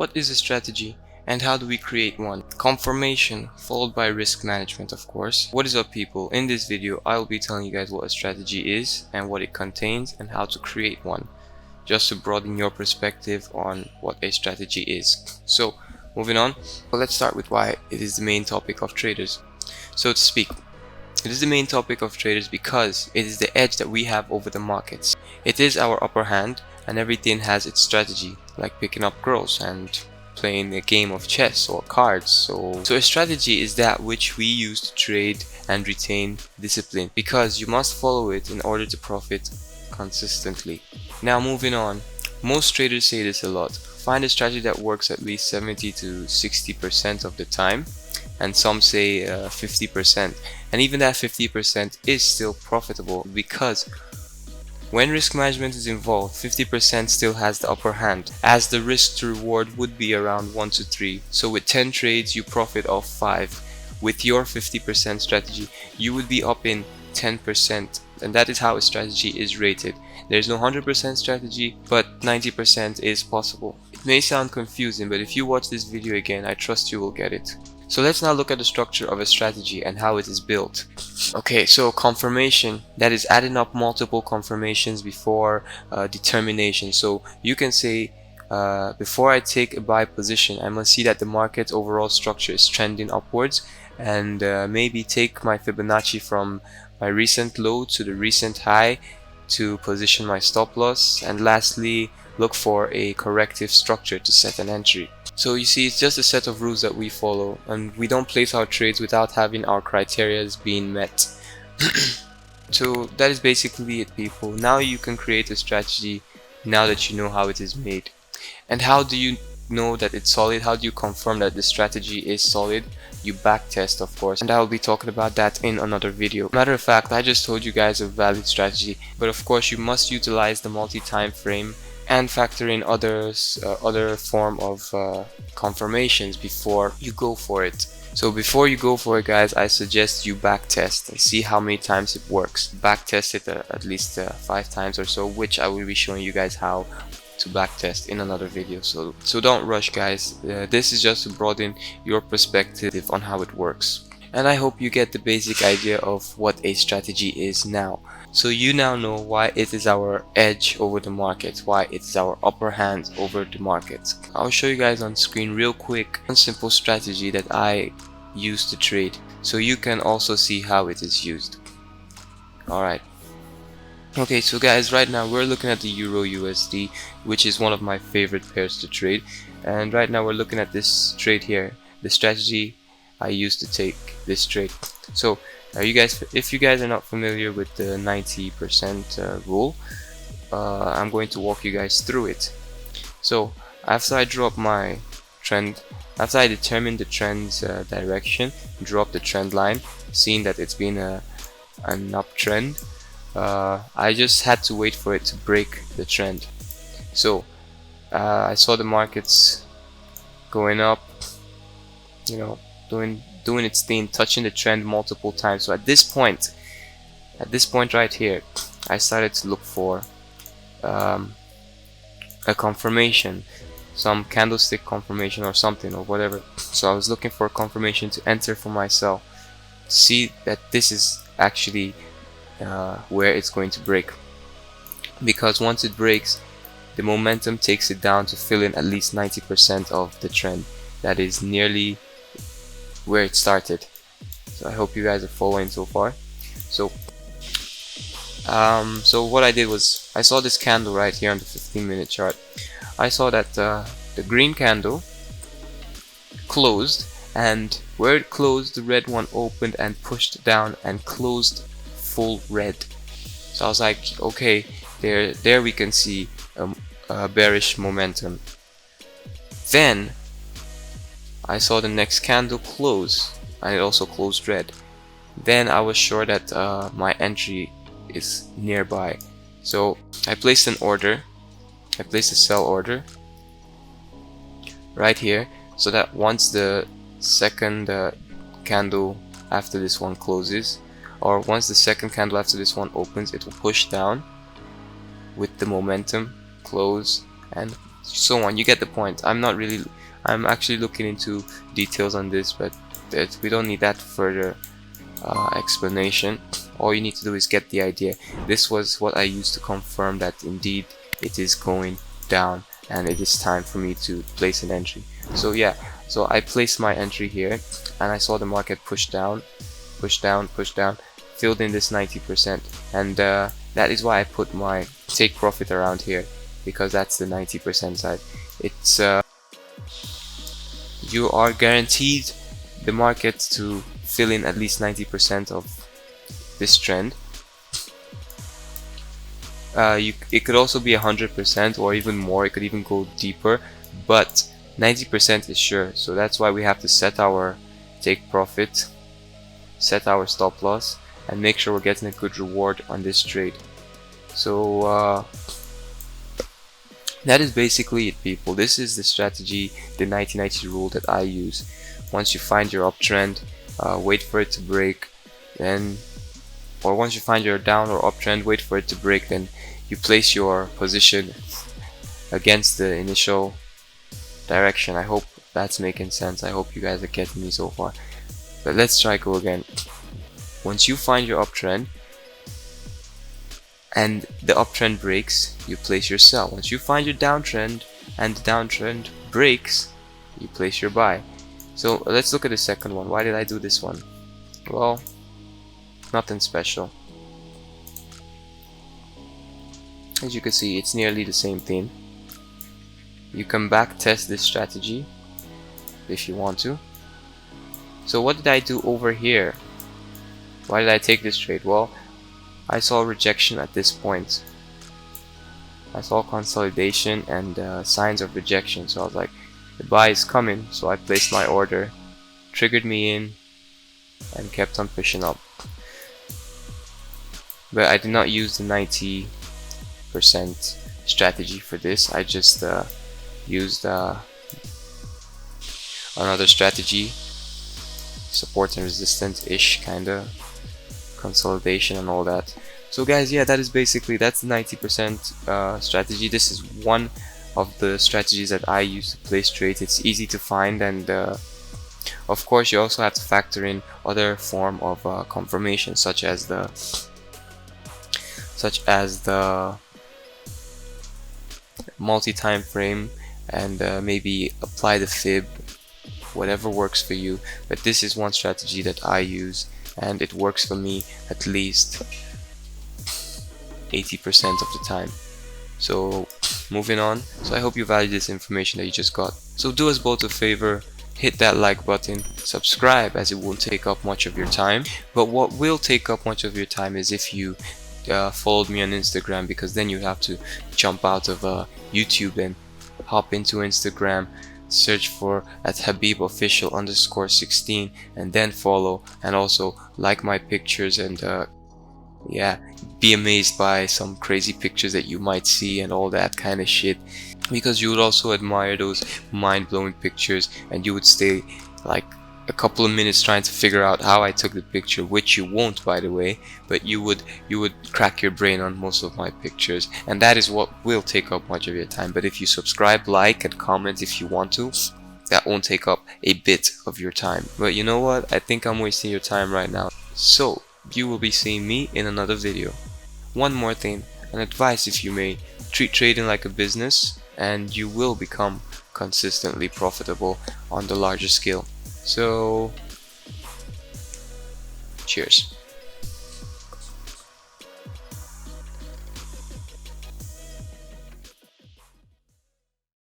what is a strategy and how do we create one? Confirmation followed by risk management, of course. What is up, people? In this video I will be telling you guys what a strategy is and what it contains and how to create one, just to broaden your perspective on what a strategy is. So moving on, well, let's start with why it is the main topic of traders, so to speak. It is the main topic of traders because it is the edge that we have over the markets. It is our upper hand, and everything has its strategy, like picking up girls and playing a game of chess or cards. So a strategy is that which we use to trade and retain discipline, because you must follow it in order to profit consistently. Now moving on, most traders say this a lot: find a strategy that works at least 70 to 60% of the time, and some say 50%, and even that 50% is still profitable, because when risk management is involved, 50% still has the upper hand, as the risk to reward would be around 1 to 3. So with 10 trades you profit off 5. With your 50% strategy you would be up in 10%, and that is how a strategy is rated. There's no 100% strategy, but 90% is possible. It may sound confusing, but if you watch this video again, I trust you will get it. So let's now look at the structure of a strategy and how it is built. Okay, so confirmation, that is adding up multiple confirmations before determination. So you can say, before I take a buy position, I must see that the market overall structure is trending upwards, and maybe take my Fibonacci from my recent low to the recent high to position my stop loss, and lastly look for a corrective structure to set an entry. So you see, it's just a set of rules that we follow, and we don't place our trades without having our criteria being met. So that is basically it, people. Now you can create a strategy now that you know how it is made. And how do you know that it's solid? How do you confirm that the strategy is solid? You backtest, of course, and I will be talking about that in another video. Matter of fact, I just told you guys a valid strategy, but of course you must utilize the multi-time frame and factor in other form of confirmations before you go for it. So before you go for it, guys, I suggest you backtest and see how many times it works. Backtest it at least 5 times or so, which I will be showing you guys how to backtest in another video. So don't rush, guys. This is just to broaden your perspective on how it works. And I hope you get the basic idea of what a strategy is now. So you now know why it is our edge over the market, why it is our upper hand over the market. I'll show you guys on screen real quick one simple strategy that I use to trade, so you can also see how it is used. Alright. Okay, so guys, right now we're looking at the Euro USD, which is one of my favorite pairs to trade. And right now we're looking at this trade here, the strategy I used to take this trade. So if you guys are not familiar with the 90% rule, I'm going to walk you guys through it. So after I drop my trend, after I determine the trend's direction, drop the trend line, seeing that it's been an uptrend, I just had to wait for it to break the trend. So I saw the markets going up, you know, doing its thing, touching the trend multiple times. So at this point right here, I started to look for a confirmation, some candlestick confirmation or something or whatever. So I was looking for a confirmation to enter for myself, to see that this is actually where it's going to break, because once it breaks, the momentum takes it down to fill in at least 90% of the trend. That is nearly where it started. So I hope you guys are following so far. So what I did was, I saw this candle right here on the 15-minute chart. I saw that the green candle closed, and where it closed, the red one opened and pushed down and closed full red. So I was like, okay, there we can see a bearish momentum. Then I saw the next candle close, and it also closed red. Then I was sure that my entry is nearby. So I placed an order. I placed a sell order right here, so that once the second candle after this one closes, or once the second candle after this one opens, it will push down with the momentum, close, and so on. You get the point. I'm actually looking into details on this, but we don't need that further explanation. All you need to do is get the idea. This was what I used to confirm that indeed it is going down and it is time for me to place an entry. So yeah, so I placed my entry here and I saw the market push down, filled in this 90%, and that is why I put my take profit around here, because that's the 90% side. It's you are guaranteed the market to fill in at least 90% of this trend. It could also be 100% or even more. It could even go deeper, but 90% is sure. So that's why we have to set our take profit, set our stop loss, and make sure we're getting a good reward on this trade. So that is basically it, people. This is the strategy, the 90-90 rule that I use. Once you find your uptrend, wait for it to break, or once you find your down or uptrend, wait for it to break, then you place your position against the initial direction. I hope that's making sense. I hope you guys are getting me so far. But let's try go again. Once you find your uptrend and the uptrend breaks, you place your sell. Once you find your downtrend and the downtrend breaks, you place your buy. So let's look at the second one. Why did I do this one? Well, nothing special. As you can see, it's nearly the same thing. You can back test this strategy if you want to. So what did I do over here? Why did I take this trade? Well, I saw rejection at this point. I saw consolidation and signs of rejection. So I was like, the buy is coming. So I placed my order, triggered me in, and kept on pushing up. But I did not use the 90% strategy for this. I just used another strategy, support and resistance-ish kinda, consolidation and all that. So guys, yeah, that's the 90% strategy. This is one of the strategies that I use to place trades. It's easy to find, and of course you also have to factor in other form of confirmation, such as the multi-time frame, and maybe apply the fib, whatever works for you. But this is one strategy that I use, and it works for me at least 80% of the time. So moving on. So I hope you value this information that you just got. So do us both a favor, hit that like button, subscribe, as it won't take up much of your time. But what will take up much of your time is if you followed me on Instagram, because then you have to jump out of YouTube and hop into Instagram, search for @HabibOfficial_16, and then follow, and also like my pictures, and yeah, be amazed by some crazy pictures that you might see and all that kind of shit, because you would also admire those mind-blowing pictures, and you would stay like a couple of minutes trying to figure out how I took the picture, which you won't, by the way, but you would crack your brain on most of my pictures, and that is what will take up much of your time. But if you subscribe, like, and comment if you want to, that won't take up a bit of your time. But you know what, I think I'm wasting your time right now, so you will be seeing me in another video. One more thing, an advice if you may: treat trading like a business and you will become consistently profitable on the larger scale. So cheers.